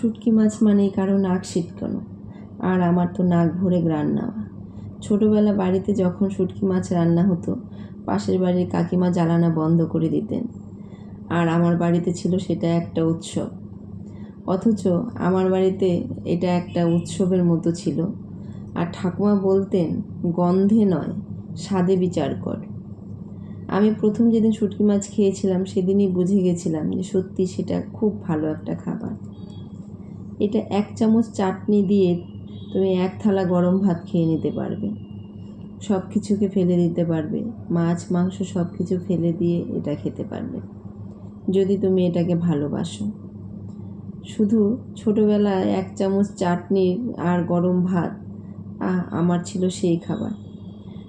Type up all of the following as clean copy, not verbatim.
শুটকি মাছ মানেই কারো নাক ছিটকানো, আর আমার তো নাক ভরে গ্রান নেওয়া। ছোটোবেলা বাড়িতে যখন শুটকি মাছ রান্না হতো, পাশের বাড়ির কাকিমা জ্বালানা বন্ধ করে দিতেন, আর আমার বাড়িতে ছিল সেটা একটা উৎসব। অথচ আমার বাড়িতে এটা একটা উৎসবের মতো ছিল। আর ঠাকুমা বলতেন, গন্ধে নয়, স্বাদে বিচার কর। আমি প্রথম যেদিন শুটকি মাছ খেয়েছিলাম সেদিনই বুঝে গেছিলাম যে সত্যি সেটা খুব ভালো একটা খাবার। এটা 1 চামচ চাটনি দিয়ে তুমি 1 থালা গরম ভাত খেয়ে নিতে পারবে, সব কিছুকে ফেলে দিতে পারবে, মাছ মাংস সব কিছু ফেলে দিয়ে এটা খেতে পারবে, যদি তুমি এটাকে ভালোবাসো। শুধু ছোটোবেলায় 1 চামচ চাটনি আর গরম ভাত আমার ছিল সেই খাবার।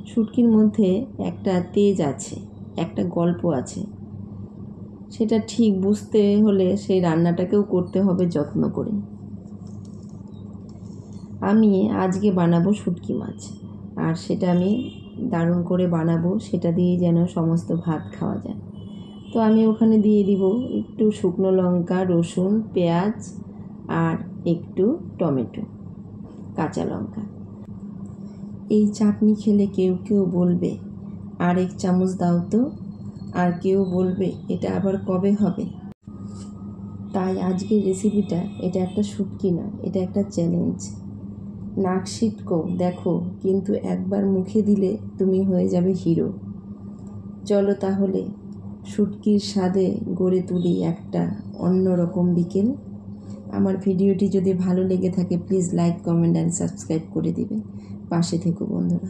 শুটকির মধ্যে একটা তেজ আছে, একটা গল্প আছে, সেটা ঠিক বুঝতে হলে সেই রান্নাটাকেও করতে হবে যত্ন করে। আমি আজকে বানাবো শুটকি মাছ, আর সেটা আমি দারুণ করে বানাবো, সেটা দিয়ে যেন সমস্ত ভাত খাওয়া যায়। তো আমি ওখানে দিয়ে দিব একটু শুকনো লঙ্কা, রসুন, পেঁয়াজ আর একটু টমেটো, কাঁচা লঙ্কা। এই চাটনি খেলে কেউ কেউ বলবে 1 চামচ দাও তো, আর কেউ বলবে এটা আবার কবে হবে। তাই আজকের রেসিপিটা এটা একটা শুটকি না, এটা একটা চ্যালেঞ্জ। নাক ছিটকো দেখো, কিন্তু একবার মুখে দিলে তুমি হয়ে যাবে হিরো। চলো তাহলে শুটকির স্বাদে গড়ে তুলি একটা অন্যরকম বিকেল। আমার ভিডিওটি যদি ভালো লেগে থাকে please like, comment and subscribe করে দিবে। পাশে থেকো বন্ধুরা।